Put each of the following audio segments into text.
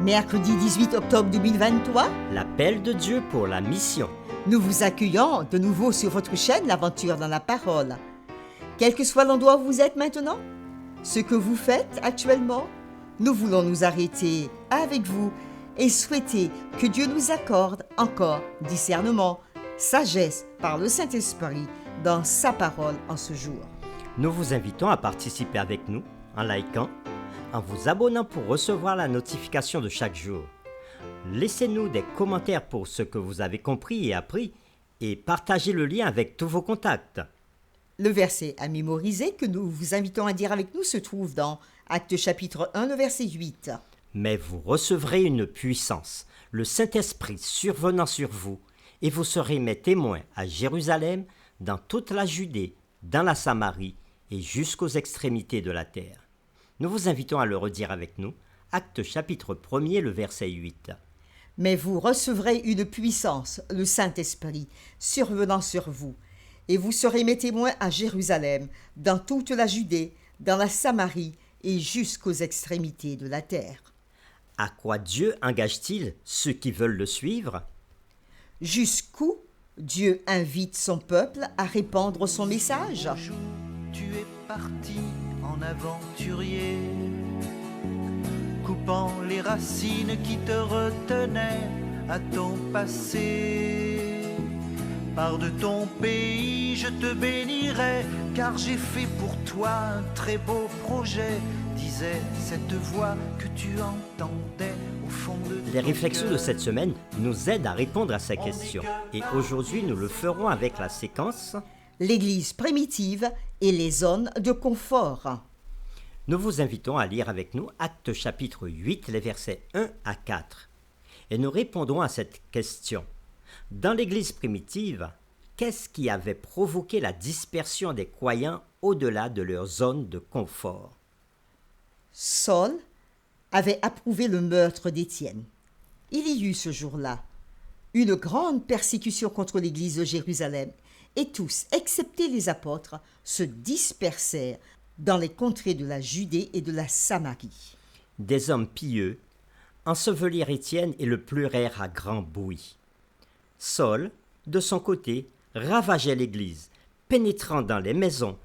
Mercredi 18 octobre 2023, L'appel de Dieu pour la mission. nous vous accueillons de nouveau sur votre chaîne L'Aventure dans la Parole. Quel que soit l'endroit où vous êtes maintenant, ce que vous faites actuellement, nous voulons nous arrêter avec vous et souhaiter que Dieu nous accorde encore discernement, sagesse par le Saint-Esprit dans sa parole en ce jour. Nous vous invitons à participer avec nous en likant, en vous abonnant pour recevoir la notification de chaque jour. Laissez-nous des commentaires pour ce que vous avez compris et appris et partagez le lien avec tous vos contacts. Le verset à mémoriser que nous vous invitons à dire avec nous se trouve dans Actes chapitre 1, le verset 8. Mais vous recevrez une puissance, le Saint-Esprit survenant sur vous, et vous serez mes témoins à Jérusalem, dans toute la Judée, dans la Samarie et jusqu'aux extrémités de la terre. Nous vous invitons à le redire avec nous. Actes chapitre 1er, le verset 8. Mais vous recevrez une puissance, le Saint-Esprit, survenant sur vous, et vous serez mes témoins à Jérusalem, dans toute la Judée, dans la Samarie et jusqu'aux extrémités de la terre. À quoi Dieu engage-t-il ceux qui veulent le suivre? Jusqu'où Dieu invite son peuple à répandre son message? Tu es parti en aventurier, coupant les racines qui te retenaient à ton passé. Pars de ton pays, je te bénirai, car j'ai fait pour toi un très beau projet, disait cette voix que tu entendais au fond de ton Les réflexions de cœur. cette semaine nous aident à répondre à ces questions. Et aujourd'hui, nous le ferons avec la séquence. L'Église primitive et les zones de confort. Nous vous invitons à lire avec nous Actes chapitre 8, les versets 1 à 4. Et nous répondrons à cette question. Dans l'Église primitive, qu'est-ce qui avait provoqué la dispersion des croyants au-delà de leur zone de confort? Saul avait approuvé le meurtre d'Étienne. Il y eut ce jour-là une grande persécution contre l'Église de Jérusalem, et tous, excepté les apôtres, se dispersèrent dans les contrées de la Judée et de la Samarie. Des hommes pieux ensevelirent Étienne et le pleurèrent à grand bruit. Saul, de son côté, ravageait l'Église, pénétrant dans les maisons.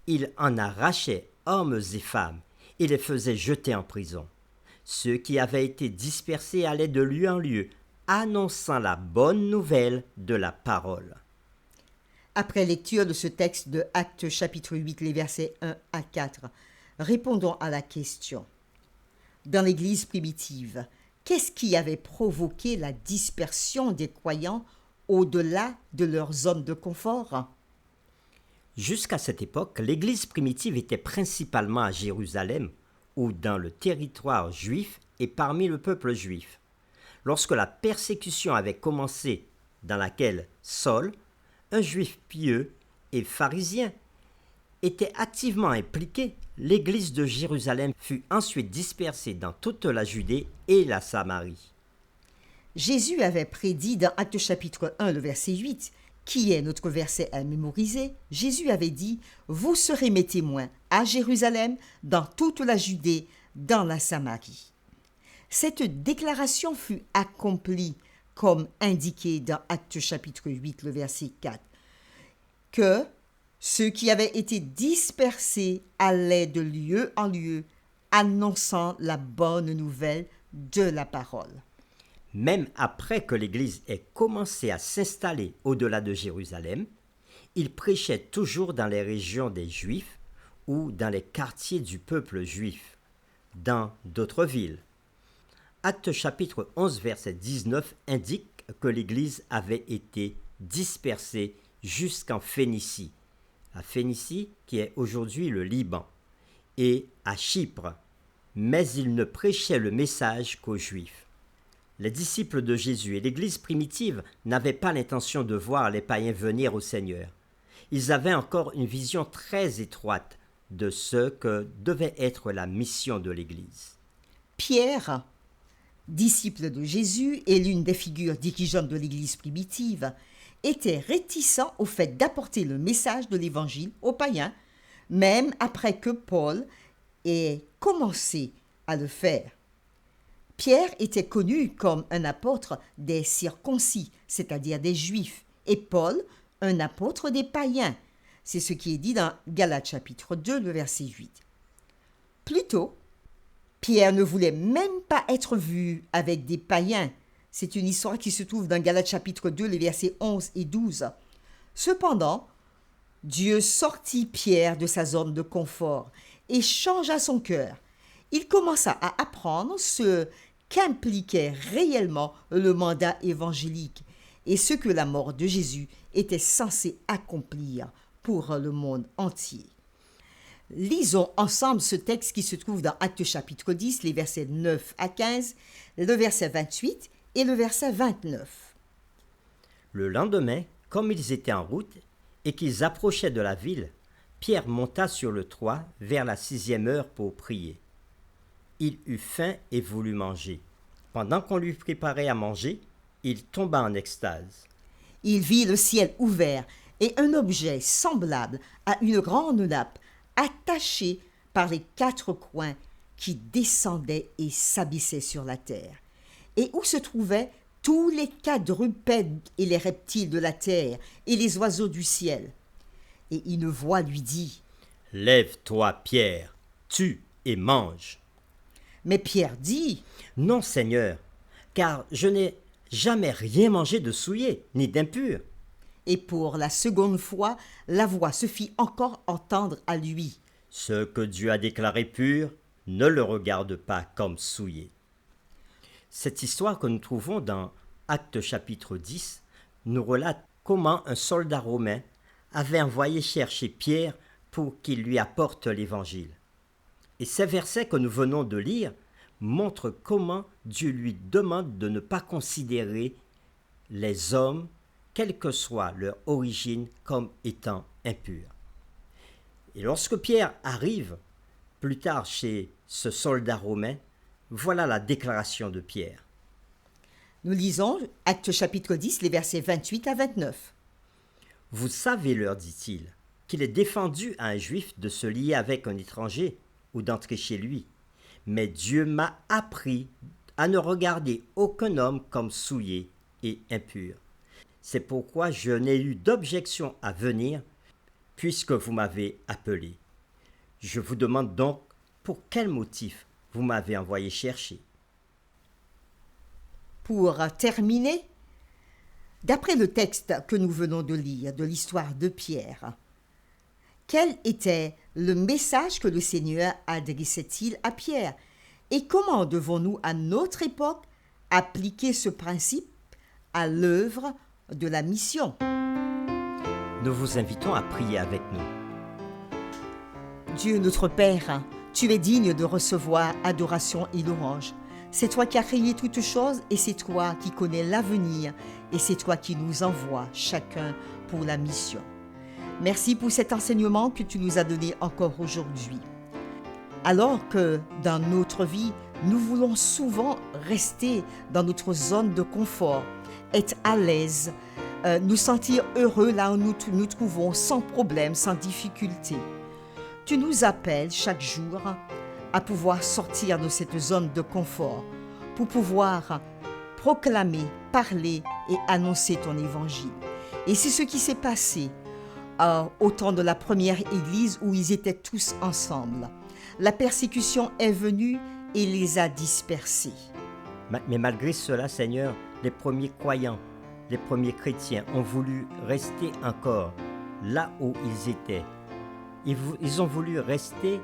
Il en arrachait hommes et femmes et les faisait jeter en prison. Ceux qui avaient été dispersés allaient de lieu en lieu, annonçant la bonne nouvelle de la parole. Après lecture de ce texte de Actes chapitre 8, les versets 1 à 4, répondons à la question. Dans l'Église primitive, qu'est-ce qui avait provoqué la dispersion des croyants au-delà de leur zone de confort? Jusqu'à cette époque, l'Église primitive était principalement à Jérusalem ou dans le territoire juif et parmi le peuple juif. Lorsque la persécution avait commencé, dans laquelle Saul, un juif pieux et pharisien, était activement impliqué, l'Église de Jérusalem fut ensuite dispersée dans toute la Judée et la Samarie. Jésus avait prédit dans Actes chapitre 1, le verset 8, qui est notre verset à mémoriser. Jésus avait dit « Vous serez mes témoins à Jérusalem, dans toute la Judée, dans la Samarie. » Cette déclaration fut accomplie comme indiqué dans Actes chapitre 8, le verset 4, que ceux qui avaient été dispersés allaient de lieu en lieu, annonçant la bonne nouvelle de la parole. Même après que l'Église ait commencé à s'installer au-delà de Jérusalem, il prêchait toujours dans les régions des Juifs ou dans les quartiers du peuple juif, dans d'autres villes. Actes chapitre 11, verset 19 indique que l'Église avait été dispersée jusqu'en Phénicie, la Phénicie qui est aujourd'hui le Liban, et à Chypre, mais il ne prêchait le message qu'aux Juifs. Les disciples de Jésus et l'Église primitive n'avaient pas l'intention de voir les païens venir au Seigneur. Ils avaient encore une vision très étroite de ce que devait être la mission de l'Église. Pierre, disciple de Jésus et l'une des figures dirigeantes de l'Église primitive, était réticent au fait d'apporter le message de l'Évangile aux païens, même après que Paul ait commencé à le faire. Pierre était connu comme un apôtre des circoncis, c'est-à-dire des Juifs, et Paul, un apôtre des païens. C'est ce qui est dit dans Galates chapitre 2, le verset 8. Plutôt, Pierre ne voulait même pas être vu avec des païens. C'est une histoire qui se trouve dans Galates chapitre 2, les versets 11 et 12. Cependant, Dieu sortit Pierre de sa zone de confort et changea son cœur. Il commença à apprendre ce qu'impliquait réellement le mandat évangélique et ce que la mort de Jésus était censée accomplir pour le monde entier. Lisons ensemble ce texte qui se trouve dans Actes chapitre 10, les versets 9 à 15, le verset 28 et le verset 29. Le lendemain, comme ils étaient en route et qu'ils approchaient de la ville, Pierre monta sur le toit vers la 6e heure pour prier. Il eut faim et voulut manger. Pendant qu'on lui préparait à manger, il tomba en extase. Il vit le ciel ouvert et un objet semblable à une grande nappe attachée par les 4 coins qui descendait et s'abaissait sur la terre, et où se trouvaient tous les quadrupèdes et les reptiles de la terre et les oiseaux du ciel. Et une voix lui dit : « Lève-toi, Pierre, tue et mange. » Mais Pierre dit : « Non, Seigneur, car je n'ai jamais rien mangé de souillé, ni d'impur. » Et pour la seconde fois, la voix se fit encore entendre à lui. « Ce que Dieu a déclaré pur, ne le regarde pas comme souillé. » Cette histoire que nous trouvons dans Actes chapitre 10 nous relate comment un soldat romain avait envoyé chercher Pierre pour qu'il lui apporte l'évangile. Et ces versets que nous venons de lire montrent comment Dieu lui demande de ne pas considérer les hommes, quelle que soit leur origine, comme étant impurs. Et lorsque Pierre arrive plus tard chez ce soldat romain, voilà la déclaration de Pierre. Nous lisons Actes chapitre 10, les versets 28 à 29. « Vous savez, leur dit-il, qu'il est défendu à un juif de se lier avec un étranger ou d'entrer chez lui. Mais Dieu m'a appris à ne regarder aucun homme comme souillé et impur. C'est pourquoi je n'ai eu d'objection à venir, puisque vous m'avez appelé. Je vous demande donc pour quel motif vous m'avez envoyé chercher. » Pour terminer, d'après le texte que nous venons de lire de l'histoire de Pierre, quel était le message que le Seigneur adressait-il à Pierre? Et comment devons-nous, à notre époque, appliquer ce principe à l'œuvre de la mission? Nous vous invitons à prier avec nous. Dieu notre Père, tu es digne de recevoir adoration et louange. C'est toi qui as créé toutes choses et c'est toi qui connais l'avenir et c'est toi qui nous envoies chacun pour la mission. Merci pour cet enseignement que tu nous as donné encore aujourd'hui. Alors que dans notre vie, nous voulons souvent rester dans notre zone de confort, être à l'aise, nous sentir heureux là où nous nous trouvons sans problème, sans difficulté. Tu nous appelles chaque jour à pouvoir sortir de cette zone de confort pour pouvoir proclamer, parler et annoncer ton évangile. Et c'est ce qui s'est passé au temps de la première église où ils étaient tous ensemble. La persécution est venue et les a dispersés. Mais malgré cela, Seigneur, les premiers croyants, les premiers chrétiens ont voulu rester encore là où ils étaient. Ils ont voulu rester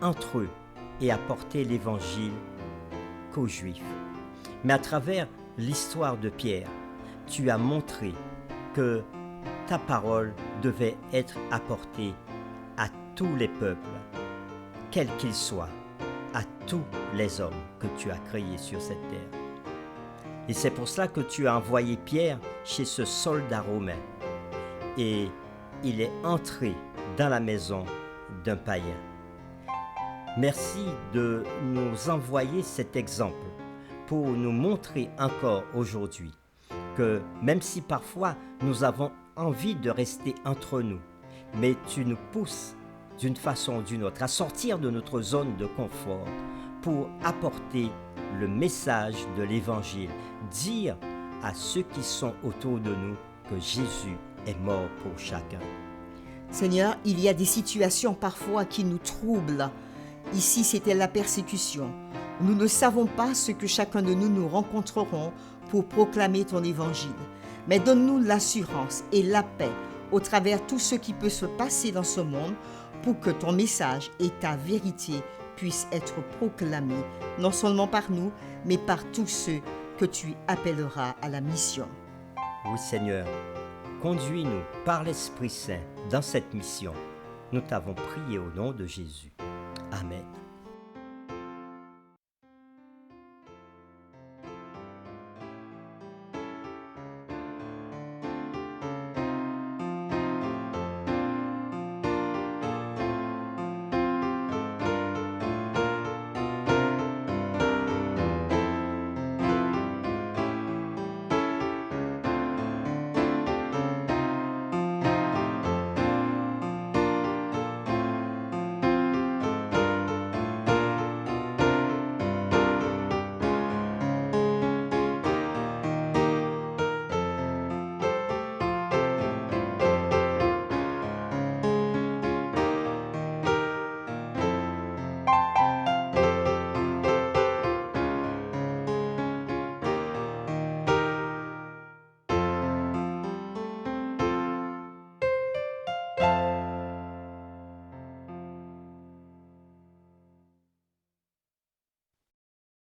entre eux et apporter l'évangile qu'aux Juifs. Mais à travers l'histoire de Pierre, tu as montré que ta parole devait être apportée à tous les peuples, quels qu'ils soient, à tous les hommes que tu as créés sur cette terre. Et c'est pour cela que tu as envoyé Pierre chez ce soldat romain. Et il est entré dans la maison d'un païen. Merci de nous envoyer cet exemple pour nous montrer encore aujourd'hui que même si parfois nous avons envie de rester entre nous, mais tu nous pousses d'une façon ou d'une autre à sortir de notre zone de confort pour apporter le message de l'Évangile, dire à ceux qui sont autour de nous que Jésus est mort pour chacun. Seigneur, il y a des situations parfois qui nous troublent. Ici, c'était la persécution. Nous ne savons pas ce que chacun de nous rencontrerons pour proclamer ton évangile. Mais donne-nous l'assurance et la paix au travers tout ce qui peut se passer dans ce monde pour que ton message et ta vérité puissent être proclamés, non seulement par nous, mais par tous ceux que tu appelleras à la mission. Oui Seigneur, conduis-nous par l'Esprit Saint dans cette mission. Nous t'avons prié au nom de Jésus. Amen.